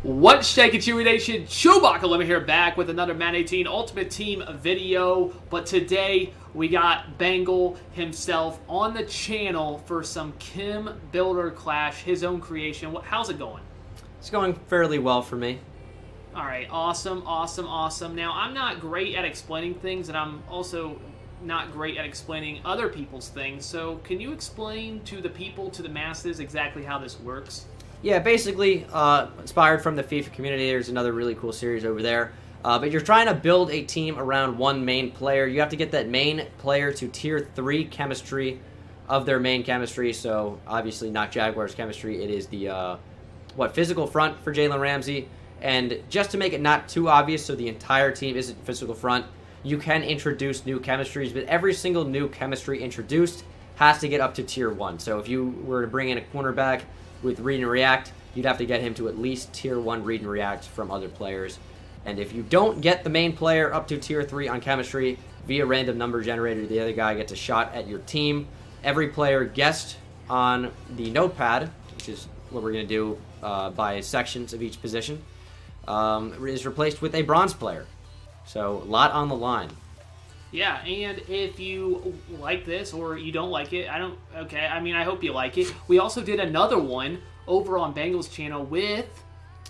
What's shaking, Chewy Nation? ChewbaccaLemma here, back with another Madden 18 Ultimate Team video. But today we got Bengal himself on the channel for some Chem Builder Clash, his own creation. How's it going? It's going fairly well for me. All right, awesome. Now, I'm not great at explaining things, and I'm also not great at explaining other people's things. So can you explain to the people, to the masses, exactly how this works? Yeah, basically, inspired from the FIFA community, there's another really cool series over there. But you're trying to build a team around one main player. You have to get that main player to tier 3 chemistry of their main chemistry. So, obviously not Jaguars chemistry. It is the, physical front for Jalen Ramsey. And just to make it not too obvious so the entire team isn't physical front, you can introduce new chemistries, but every single new chemistry introduced has to get up to tier 1. So if you were to bring in a cornerback with read and react, you'd have to get him to at least tier 1 read and react from other players. And if you don't get the main player up to tier 3 on chemistry via random number generator, the other guy gets a shot at your team. Every player guessed on the notepad, which is what we're going to do by sections of each position, is replaced with a bronze player. So a lot on the line. Yeah, and if you like this or you don't like it, I hope you like it. We also did another one over on Bengal's channel with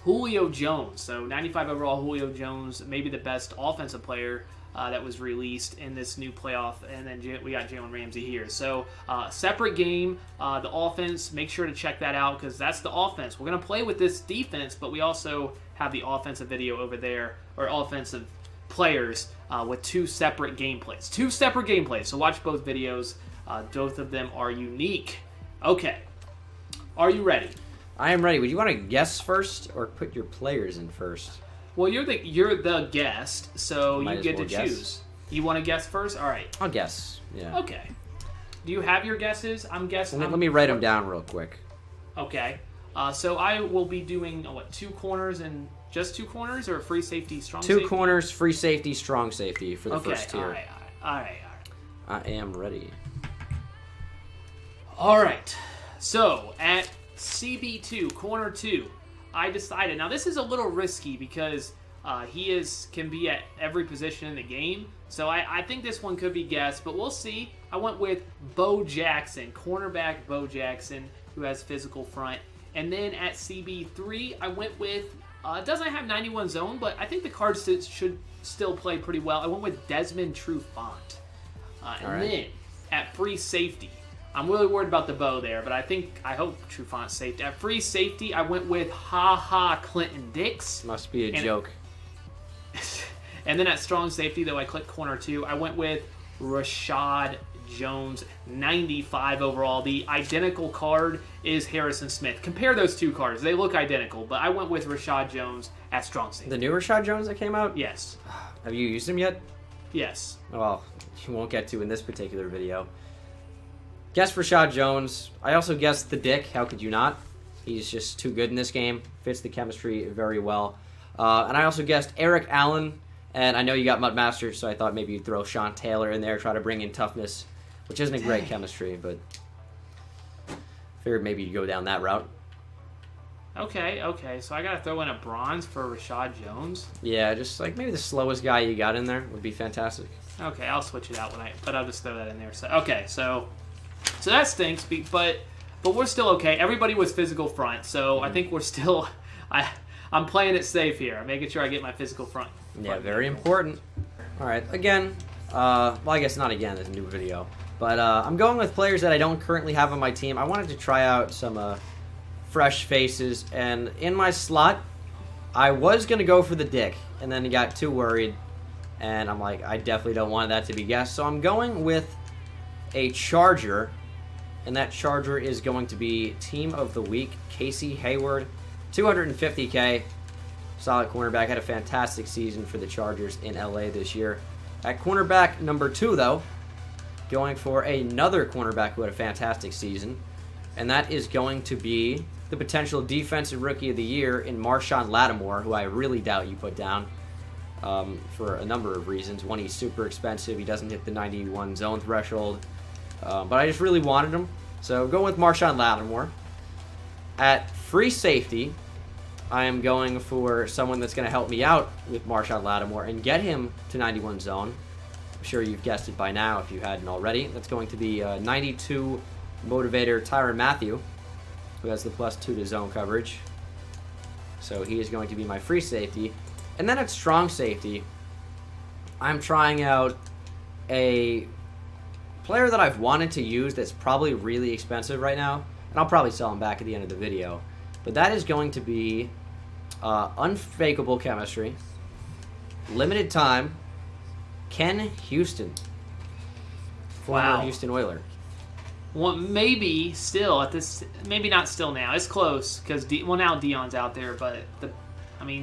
Julio Jones. So 95 overall Julio Jones, maybe the best offensive player that was released in this new playoff. And then we got Jalen Ramsey here. So separate game, the offense, make sure to check that out because that's the offense. We're going to play with this defense, but we also have the offensive video over there, or offensive players with two separate gameplays. So watch both videos. Both of them are unique. Okay, are you ready? I am ready. Would you want to guess first or put your players in first? Well, you're the guest, so you get to choose. You want to guess first? All right. I'll guess. Yeah. Okay. Do you have your guesses? I'm guessing. Let me write them down real quick. Okay. So I will be doing two corners and just two corners, or free safety, strong safety? 2 corners, free safety, strong safety for the first tier. All right. I am ready. All right. So at CB2, corner 2, I decided. Now this is a little risky because he can be at every position in the game. So I think this one could be guessed, but we'll see. I went with Bo Jackson, cornerback Bo Jackson, who has physical front. And then at CB3, I went with, it doesn't have 91 zone, but I think the cards should still play pretty well. I went with Desmond Trufant. Then at free safety, I'm really worried about the bow there, but I hope Trufant's safe. At free safety, I went with Clinton Dix. Must be a joke. And then at strong safety, though I clicked corner 2, I went with Rashad Jones, 95 overall. The identical card is Harrison Smith. Compare those two cards. They look identical, but I went with Rashad Jones at strong safety. The new Rashad Jones that came out? Yes. Have you used him yet? Yes. Well, you won't get to in this particular video. Guess Rashad Jones. I also guessed the Dick. How could you not? He's just too good in this game. Fits the chemistry very well. And I also guessed Eric Allen. And I know you got Mudmaster, so I thought maybe you'd throw Sean Taylor in there, try to bring in toughness, which isn't a great chemistry, but figured maybe you'd go down that route. Okay. So I got to throw in a bronze for Rashad Jones? Yeah, just like maybe the slowest guy you got in there would be fantastic. Okay, I'll switch it out but I'll just throw that in there. So that stinks, but we're still okay. Everybody was physical front, so I think we're still... I'm playing it safe here. I'm making sure I get my physical front. Yeah, very important. All right, again, well, I guess not again, it's a new video. But I'm going with players that I don't currently have on my team. I wanted to try out some fresh faces, and in my slot, I was going to go for the Dick, and then got too worried, and I'm like, I definitely don't want that to be guessed. So I'm going with a Charger, and that Charger is going to be Team of the Week, Casey Hayward. 250K, solid cornerback. Had a fantastic season for the Chargers in LA this year. At cornerback number 2, though, going for another cornerback who had a fantastic season, and that is going to be the potential defensive rookie of the year in Marshawn Lattimore, who I really doubt you put down for a number of reasons. One, he's super expensive. He doesn't hit the 91 zone threshold, but I just really wanted him. So go with Marshawn Lattimore. At free safety, I am going for someone that's going to help me out with Marshawn Lattimore and get him to 91 zone. I'm sure you've guessed it by now if you hadn't already. That's going to be 92 motivator Tyrann Mathieu, who has the +2 to zone coverage. So he is going to be my free safety. And then at strong safety, I'm trying out a player that I've wanted to use that's probably really expensive right now. And I'll probably sell him back at the end of the video. But that is going to be unfakeable chemistry, limited time, Ken Houston, former Houston Oiler. Well, maybe still at this, maybe not still now. It's close because now Dion's out there, but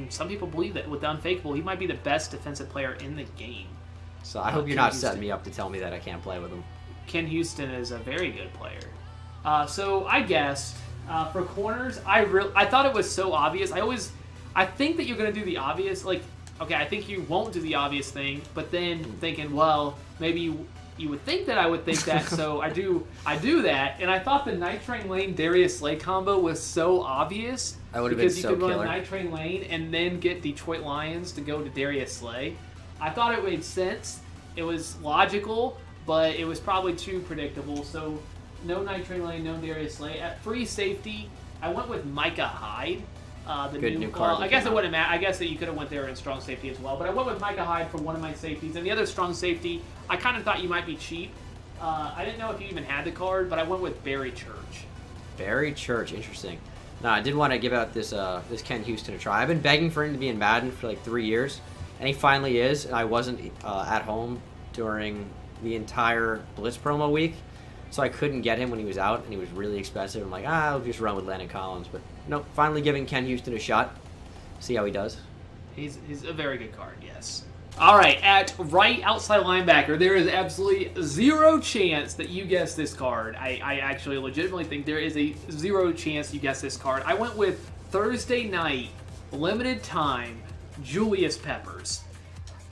some people believe that with the unfakeable, he might be the best defensive player in the game. So I hope you're not setting me up to tell me that I can't play with him. Ken Houston is a very good player. So I guessed for corners, I thought it was so obvious. I think that you're going to do the obvious, okay, I think you won't do the obvious thing, but then thinking, well, maybe you would think that I would think that, so I do that, and I thought the Night Train Lane Darius Slay combo was so obvious. That would have been so killer. Because you could run Night Train Lane and then get Detroit Lions to go to Darius Slay. I thought it made sense. It was logical, but it was probably too predictable, so no Night Train Lane, no Darius Slay. At free safety, I went with Micah Hyde. The new card. I guess it wouldn't matter. I guess that you could have went there in strong safety as well. But I went with Micah Hyde for one of my safeties. And the other strong safety, I kind of thought you might be cheap. I didn't know if you even had the card, but I went with Barry Church. Barry Church, interesting. No, I did want to give out this Ken Houston a try. I've been begging for him to be in Madden for like 3 years, and he finally is. And I wasn't at home during the entire Blitz promo week, so I couldn't get him when he was out, and he was really expensive. I'm like, I'll just run with Landon Collins. But nope, finally giving Ken Houston a shot. See how he does. He's a very good card, yes. All right, at right outside linebacker, there is absolutely zero chance that you guess this card. I actually legitimately think there is a zero chance you guess this card. I went with Thursday night, limited time, Julius Peppers.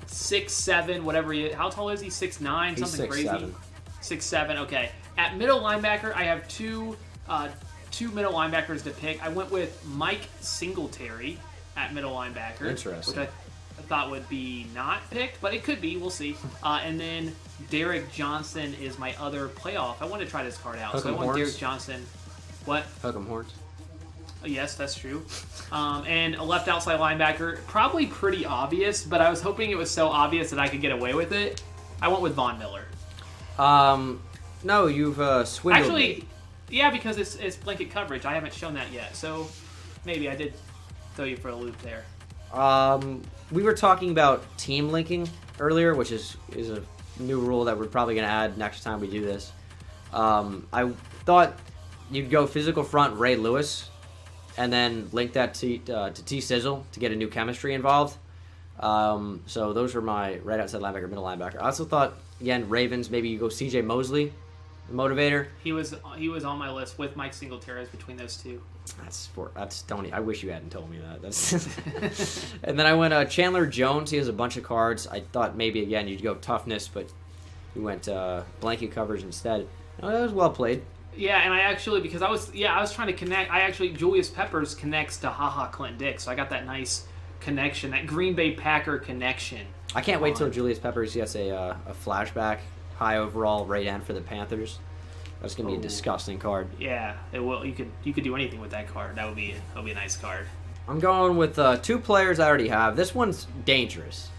6'7", whatever he is. How tall is he? 6'9", something crazy? 6'7", okay. At middle linebacker, I have two middle linebackers to pick. I went with Mike Singletary at middle linebacker. Interesting. Which I thought would be not picked, but it could be. We'll see. And then Derek Johnson is my other playoff. I want to try this card out. So I want Derek Johnson. What? Hook 'em horns. Yes, that's true. And a left outside linebacker, probably pretty obvious, but I was hoping it was so obvious that I could get away with it. I went with Von Miller. No, you've swindled Actually, me. yeah, because it's blanket coverage. I haven't shown that yet, so maybe I did throw you for a loop there. We were talking about team linking earlier, which is a new rule that we're probably going to add next time we do this. I thought you'd go physical front Ray Lewis, and then link that to T-Sizzle to get a new chemistry involved. So those are my right outside linebacker, middle linebacker. I also thought, again, Ravens, maybe you go C.J. Mosley, motivator. He was on my list with Mike Singletary between those two. That's Tony. I wish you hadn't told me that. That's And then I went Chandler Jones. He has a bunch of cards. I thought maybe again you'd go toughness, but you went blanket coverage instead. No, that was well played. Yeah, and I actually because I was trying to connect. Julius Peppers connects to Clinton Dix, so I got that nice connection, that Green Bay Packer connection. I can't wait till Julius Peppers gets a flashback high overall right end for the Panthers. That's gonna be a disgusting card. Yeah, it will. You could do anything with that card. That'll be a nice card. I'm going with two players I already have. This one's dangerous.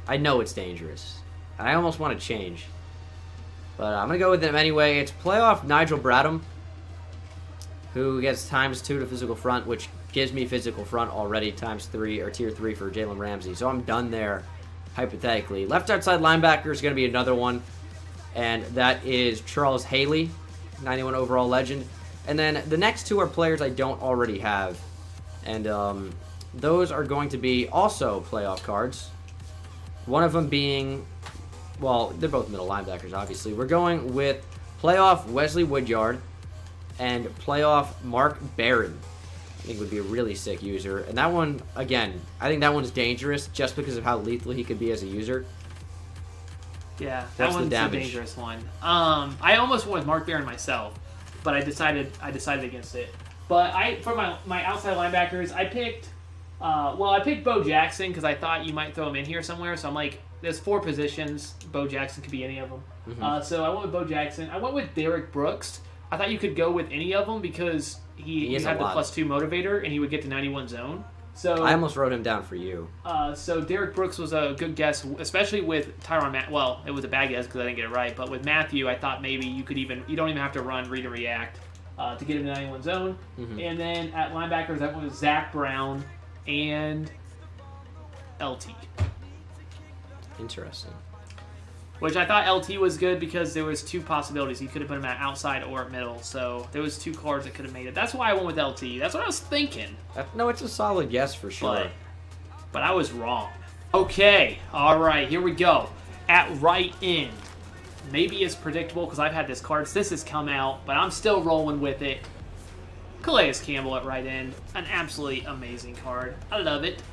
I know it's dangerous. I almost want to change, but I'm gonna go with them anyway. It's playoff Nigel Bradham, who gets ×2 to physical front, which gives me physical front already ×3 or tier 3 for Jalen Ramsey. So I'm done there, hypothetically. Left outside linebacker is going to be another one, and that is Charles Haley, 91 overall legend. And then the next two are players I don't already have, and those are going to be also playoff cards. One of them being, well, they're both middle linebackers, obviously. We're going with playoff Wesley Woodyard and playoff Mark Barron. I think would be a really sick user. And that one, again, I think that one's dangerous just because of how lethal he could be as a user. Yeah, that one's a dangerous one. I almost went with Mark Barron myself, but I decided against it. But for my outside linebackers, I picked Well, I picked Bo Jackson because I thought you might throw him in here somewhere. So I'm like, there's 4 positions. Bo Jackson could be any of them. Mm-hmm. So I went with Bo Jackson. I went with Derek Brooks. I thought you could go with any of them because he had the +2 motivator and he would get to 91 zone. So I almost wrote him down for you. So Derek Brooks was a good guess, especially with Tyrann. Well, it was a bad guess because I didn't get it right. But with Matthew, I thought maybe you don't even have to run read and react to get him to 91 zone. Mm-hmm. And then at linebackers, that was Zach Brown and LT. Interesting. Which I thought LT was good because there was 2 possibilities. You could have put him at outside or at middle. So there was 2 cards that could have made it. That's why I went with LT. That's what I was thinking. No, it's a solid guess for sure. But I was wrong. Okay. All right. Here we go. At right end. Maybe it's predictable because I've had this card since it's come out. But I'm still rolling with it. Calais Campbell at right end. An absolutely amazing card. I love it.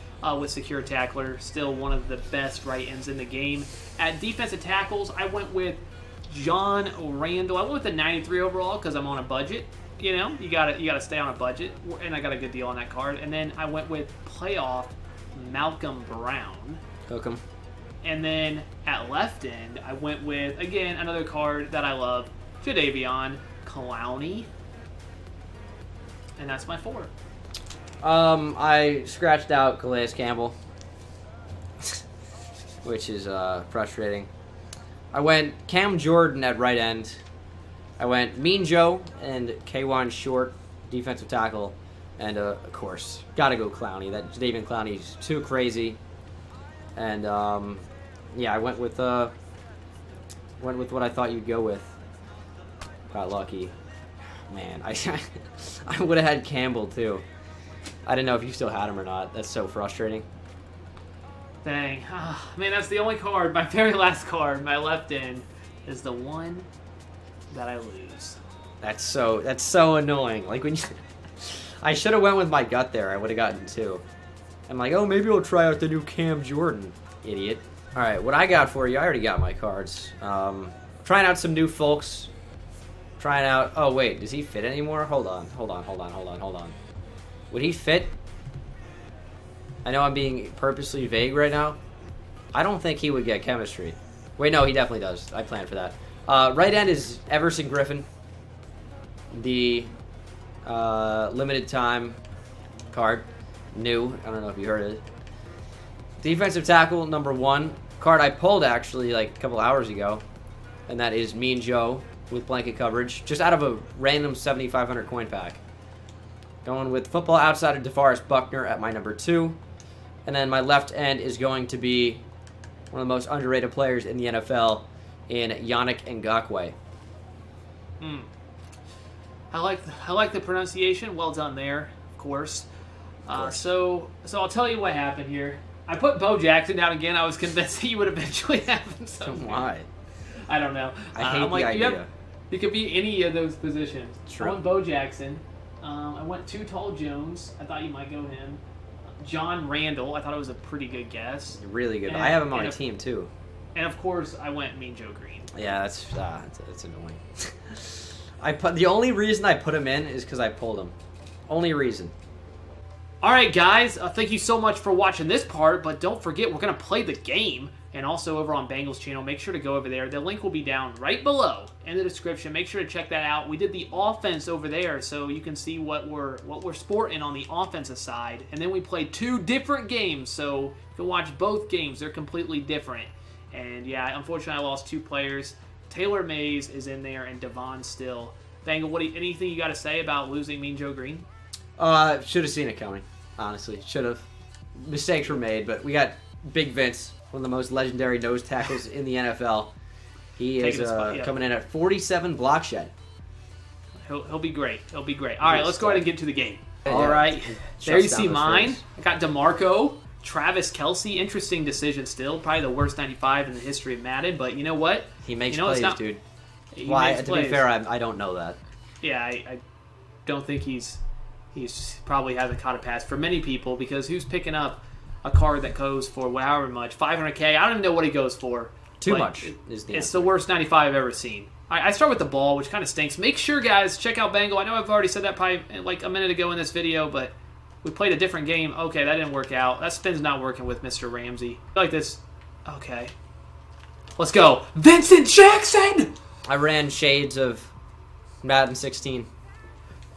With Secure Tackler, still one of the best right ends in the game. At defensive tackles, I went with John Randall. I went with the 93 overall because I'm on a budget. You know, you gotta stay on a budget, and I got a good deal on that card. And then I went with playoff Malcolm Brown. Hook 'em. And then at left end, I went with again another card that I love, Jadeveon Clowney. And that's my 4. I scratched out Calais Campbell, which is frustrating. I went Cam Jordan at right end. I went Mean Joe and K1 Short, defensive tackle. And, of course, gotta go Clowney. That Jadeveon Clowney's too crazy. And, yeah, I went with what I thought you'd go with. Got lucky. Man, I would have had Campbell, too. I didn't know if you still had him or not. That's so frustrating. Dang. Oh, man, that's the only card. My very last card, my left end, is the one that I lose. That's so annoying. Like when you, I should have went with my gut there. I would have gotten 2. I'm like, oh, maybe we'll try out the new Cam Jordan. Idiot. All right, what I got for you, I already got my cards. Trying out some new folks. Trying out. Oh wait, does he fit anymore? Hold on. Would he fit? I know I'm being purposely vague right now. I don't think he would get chemistry. Wait, no, he definitely does. I planned for that. Right end is Everson Griffin. The limited time card. New. I don't know if you heard it. Defensive tackle, number 1. Card I pulled actually like a couple hours ago. And that is Mean Joe with blanket coverage. Just out of a random 7,500 coin pack. Going with Football Outsider DeForest Buckner at my number 2. And then my left end is going to be one of the most underrated players in the NFL in Yannick Ngakoue. I like the pronunciation. Well done there, of course. So I'll tell you what happened here. I put Bo Jackson down again. I was convinced that you would eventually have him somewhere. Why? I don't know. I hate the idea. You could be any of those positions. True. I went Bo Jackson. I went Too Tall Jones. I thought you might go him. John Randall. I thought it was a pretty good guess. Really good. I have him on my team too. And of course, I went Mean Joe Green. Yeah, that's annoying. The only reason I put him in is because I pulled him. Only reason. All right, guys. Thank you so much for watching this part. But don't forget, we're gonna play the game. And also over on Bengals channel, make sure to go over there. The link will be down right below in the description. Make sure to check that out. We did the offense over there, so you can see what we're sporting on the offensive side. And then we played 2 different games, so you can watch both games. They're completely different. And yeah, unfortunately, I lost 2 players. Taylor Mays is in there, and Devon still. Bengal, anything you got to say about losing Mean Joe Green? Should have seen it coming. Honestly, should have. Mistakes were made, but we got Big Vince. One of the most legendary nose tackles in the NFL. He is coming in at 47 block shed. He'll be great. He'll be great. All right, let's go ahead and get to the game. All right. There you see mine. I got DeMarco, Travis Kelce. Interesting decision still. Probably the worst 95 in the history of Madden. But you know what? He makes plays, dude. To be fair, I don't know that. Yeah, I don't think he's probably hasn't caught a pass for many people because who's picking up a card that goes for however much, 500K. I don't even know what he goes for. Too much is the answer. It's the worst 95 I've ever seen. I start with the ball, which kind of stinks. Make sure, guys, check out Bengal. I know I've already said that probably like a minute ago in this video, but We played a different game. Okay, that didn't work out. That spin's not working with Mr. Ramsey. I like this. Okay. Let's go. Vincent Jackson! I ran shades of Madden 16.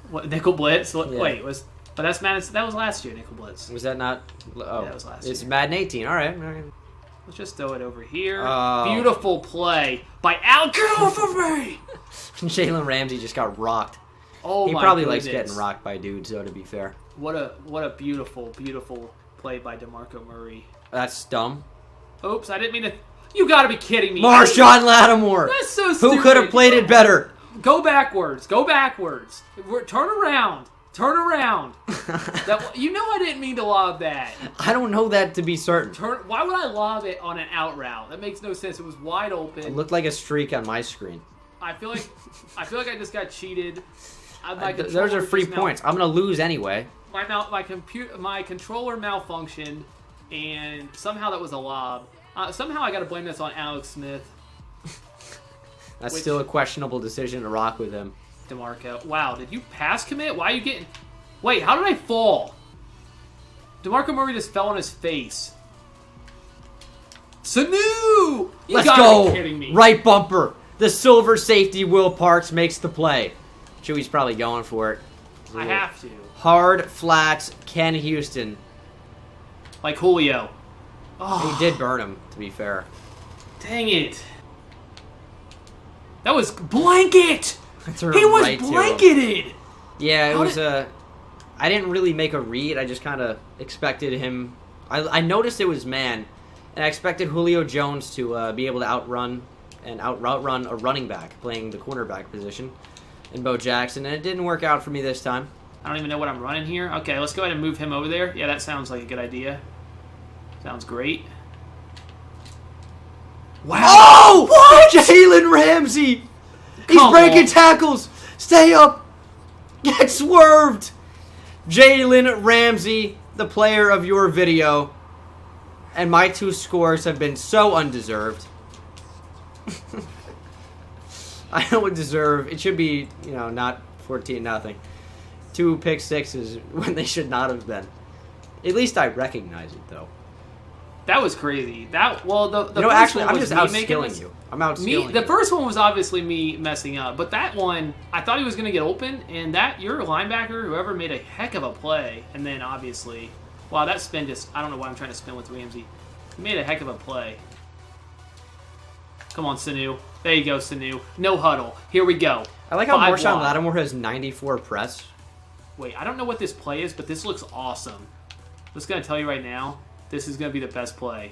What, Nickel Blitz? Yeah. Wait, but that's Madden. That was last year, Nickel Blitz. Was that not? Oh, Yeah, that was last year. It's Madden 18. All right. Let's just throw it over here. Oh. Beautiful play by Al. Get off of me! Jalen Ramsey just got rocked. Oh He my probably goodness. likes getting rocked by dudes, though, to be fair. What a beautiful play by DeMarco Murray. That's dumb. Oops, I didn't mean to. You got to be kidding me! Marshawn Lattimore. That's so stupid. Who could have played it better? Go backwards. Go backwards. Turn around. Turn around. You know I didn't mean to lob that. I don't know that to be certain. Why would I lob it on an out route? That makes no sense. It was wide open. It looked like a streak on my screen. I feel like I just got cheated. Those are free points. I'm gonna lose anyway. My controller malfunctioned, and somehow that was a lob. Somehow I got to blame this on Alex Smith. That's still a questionable decision to rock with him. DeMarco. Wow, did you pass commit? Why are you getting... Wait, how did I fall? DeMarco Murray just fell on his face. Sanu! Let's go! Be kidding me. Right bumper. The silver safety Will Parks makes the play. Chewy's probably going for it. I have to. Hard flats, Ken Houston. Like Julio. Oh. He did burn him, to be fair. Dang it. That was blanket! He was right blanketed! Yeah, it was I didn't really make a read. I just kind of expected him... I noticed it was man, and I expected Julio Jones to be able to outrun a running back playing the cornerback position in Bo Jackson, and it didn't work out for me this time. I don't even know what I'm running here. Okay, let's go ahead and move him over there. Yeah, that sounds like a good idea. Sounds great. Wow! Oh! What? Jalen Ramsey! He's breaking tackles! Stay up! Get swerved! Jalen Ramsey, the player of your video. And my 2 scores have been so undeserved. I don't deserve... It should be, not 14-0. 2 pick sixes when they should not have been. At least I recognize it, though. That was crazy. The first one I'm just outskilling you. I'm outskilling you. The first one was obviously me messing up, but that one, I thought he was going to get open, and your linebacker, whoever, made a heck of a play, and then obviously, wow, that spin just, I don't know why I'm trying to spin with Ramsey. He made a heck of a play. Come on, Sanu. There you go, Sanu. No huddle. Here we go. I like how Marshawn Lattimore has 94 press. Wait, I don't know what this play is, but this looks awesome. I'm just going to tell you right now, this is going to be the best play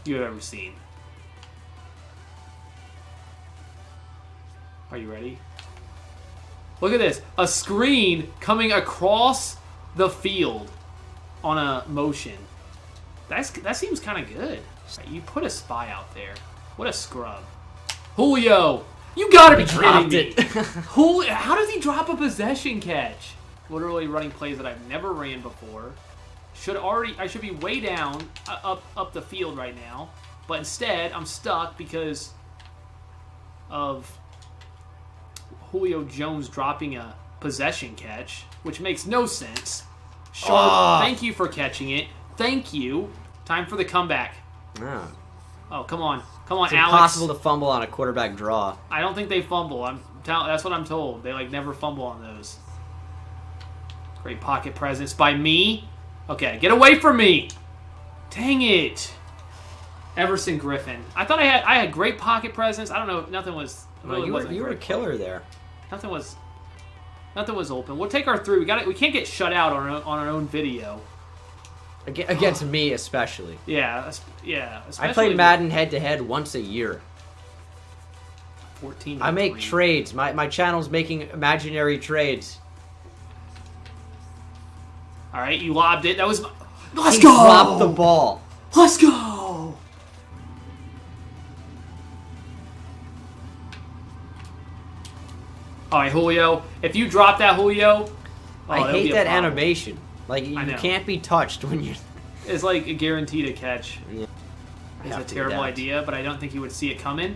you've ever seen. Are you ready? Look at this. A screen coming across the field on a motion. That seems kind of good. You put a spy out there. What a scrub. Julio! You gotta be kidding me! Julio, how does he drop a possession catch? Literally running plays that I've never ran before. I should be way down up the field right now, but instead I'm stuck because of Julio Jones dropping a possession catch, which makes no sense. Thank you for catching it. Thank you. Time for the comeback. Yeah. Oh, come on, It's Alex. impossible to fumble on a quarterback draw. I don't think they fumble. That's what I'm told. They never fumble on those. Great pocket presence by me. Okay, get away from me! Dang it! Everson Griffin. I thought I had great pocket presence. I don't know. Nothing was. You were a killer there. Nothing was open. We'll take our 3. We can't get shut out on our own video. Against me especially. Yeah. I play Madden head-to-head once a year. 14. I make trades. My channel's making imaginary trades. All right, you lobbed it. That was. Let's go! Drop the ball. Let's go! All right, Julio. If you drop that, Julio. I hate that animation. Like, you can't be touched when you... It's like a guaranteed catch. Yeah. It's a terrible idea, but I don't think he would see it coming.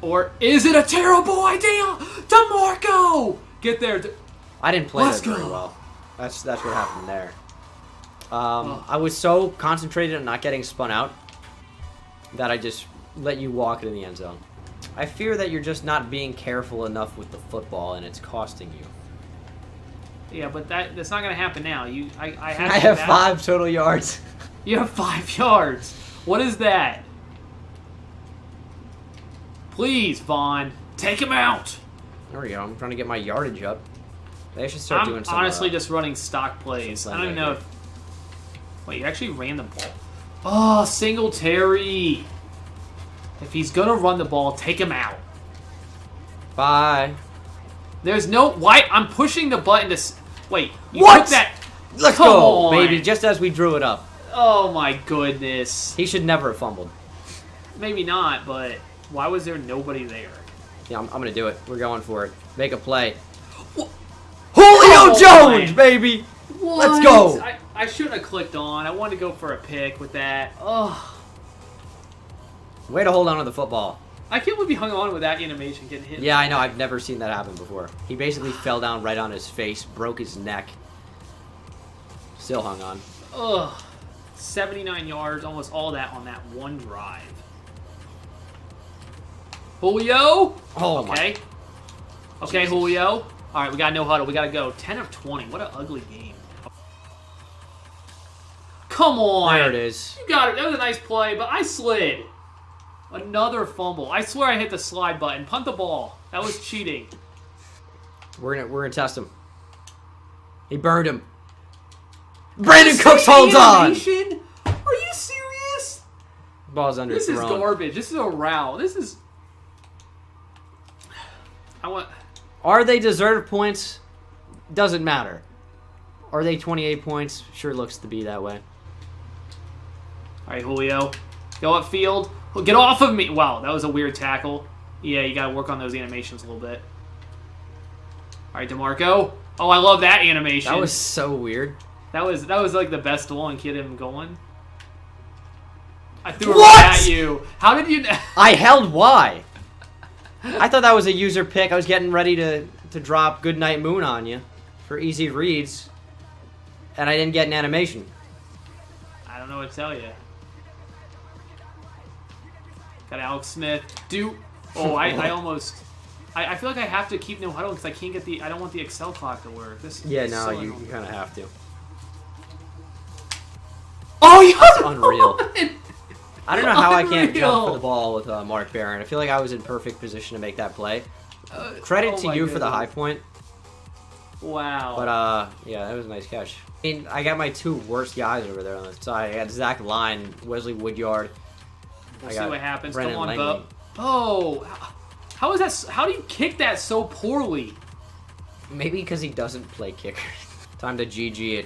Or is it a terrible idea? DeMarco! Get there. I didn't play that very well. That's what happened there. I was so concentrated on not getting spun out that I just let you walk it in the end zone. I fear that you're just not being careful enough with the football, and it's costing you. Yeah, but that's not going to happen now. I have 5 total yards. You have 5 yards. What is that? Please, Vaughn, take him out. There we go. I'm trying to get my yardage up. They should start doing something. I'm honestly just running stock plays. I don't even know if... Wait, you actually ran the ball. Oh, Singletary. If he's going to run the ball, take him out. Bye. There's no... Why? I'm pushing the button to... Wait, you what? took that... Let's Come go, on. baby. Just as we drew it up. Oh, my goodness. He should never have fumbled. Maybe not, but why was there nobody there? Yeah, I'm going to do it. We're going for it. Make a play. Julio Jones, baby! What? Let's go! I shouldn't have clicked on. I wanted to go for a pick with that. Ugh. Way to hold on to the football. I can't believe he hung on with that animation getting hit. Yeah, I know. I've never seen that happen before. He basically fell down right on his face, broke his neck. Still hung on. Ugh. 79 yards, almost all that on that one drive. Julio? Oh, okay. My. Okay, Jesus. Julio. All right, we got no huddle. We got to go. 10 of 20. What an ugly game. Come on. There it is. You got it. That was a nice play, but I slid. Another fumble. I swear I hit the slide button. Punt the ball. That was cheating. We're gonna test him. He burned him. Brandon Cooks holds on. Are you serious? Ball's underthrown. This is garbage. This is a row. This is... Are they deserved points? Doesn't matter. Are they 28 points? Sure looks to be that way. All right, Julio. Go upfield. Get off of me. Wow, that was a weird tackle. Yeah, you got to work on those animations a little bit. All right, DeMarco. Oh, I love that animation. That was so weird. That was like the best one. Get him going. I threw it right at you. How did you... I held Y. I thought that was a user pick. I was getting ready to drop Goodnight Moon on you for easy reads, and I didn't get an animation. I don't know what to tell you. Got Alex Smith. Oh, I almost... I feel like I have to keep no huddle because I can't get the... I don't want the Excel clock to work. Yeah, no, so you kind of have to. Oh, That's unreal. I don't know how I can't jump for the ball with Mark Barron. I feel like I was in perfect position to make that play. Credit to you for the high point. Wow. But, yeah, that was a nice catch. I mean, I got my 2 worst guys over there on the side. I got Zach Line, Wesley Woodyard. We'll see what happens. Brennan Come on, Langley. Bo. How is that? How do you kick that so poorly? Maybe because he doesn't play kicker. Time to GG it.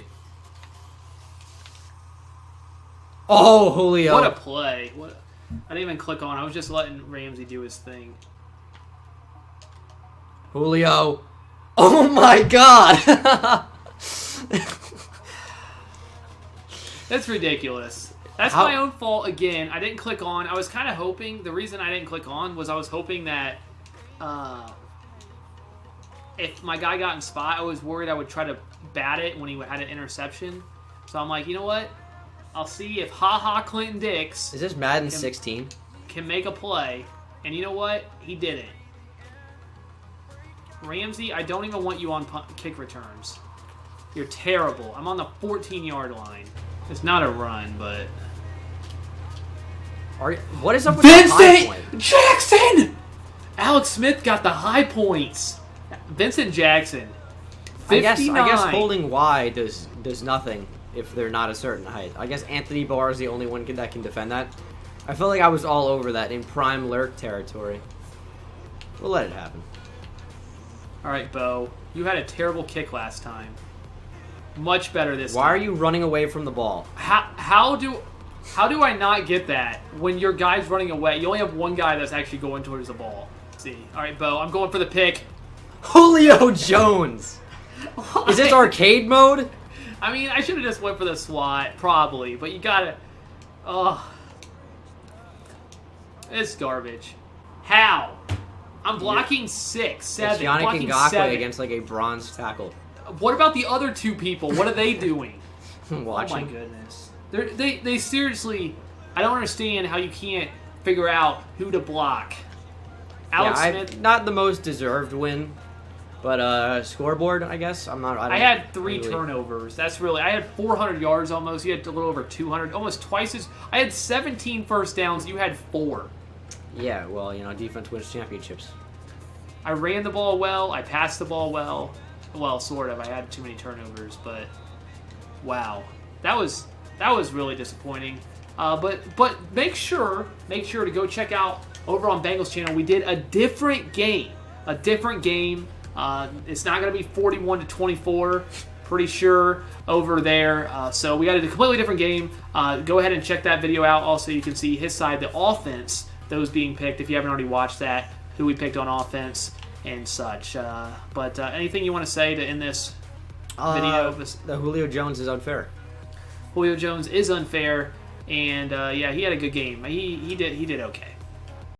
Oh, Julio. What a play. I didn't even click on. I was just letting Ramsey do his thing. Julio. Oh, my God. That's ridiculous. That's my own fault again. I didn't click on. I was kind of hoping. The reason I didn't click on was I was hoping that if my guy got in spot, I was worried I would try to bat it when he had an interception. So I'm like, you know what? I'll see if Clinton Dix... Is this Madden 16? ...can make a play. And you know what? He didn't. Ramsey, I don't even want you on kick returns. You're terrible. I'm on the 14-yard line. It's not a run, but... What is up with the high point? Vincent Jackson! Alex Smith got the high points. Vincent Jackson. 59. I guess holding Y does nothing if they're not a certain height. I guess Anthony Barr is the only one that can defend that. I felt like I was all over that in prime lurk territory. We'll let it happen. All right, Bo. You had a terrible kick last time. Much better this time. Why are you running away from the ball? How do I not get that when your guy's running away? You only have one guy that's actually going towards the ball. Let's see. All right, Bo. I'm going for the pick. Julio Jones. Is this arcade mode? I mean, I should have just went for the SWAT, probably. But you gotta... Oh. It's garbage. How? I'm blocking 6, 7. It's Yannick blocking Ngakoue 7. against like a bronze tackle. What about the other two people? What are they doing? Watching. Oh my goodness. They seriously, I don't understand how you can't figure out who to block. Alex Smith. Not the most deserved win, but scoreboard, I guess. I had 3 turnovers. That's really. I had 400 yards almost. You had a little over 200, almost twice as. I had 17 first downs. You had 4. Yeah, well, defense wins championships. I ran the ball well. I passed the ball well. Well, sort of. I had too many turnovers, but wow, that was really disappointing. But make sure to go check out over on Bengals channel. We did a different game. It's not going to be 41-24. Pretty sure over there. So we got a completely different game. Go ahead and check that video out. Also, you can see his side, the offense that was being picked. If you haven't already watched that, who we picked on offense and such. But anything you want to say to end this video? The Julio Jones is unfair. Julio Jones is unfair, and yeah, he had a good game. He did okay.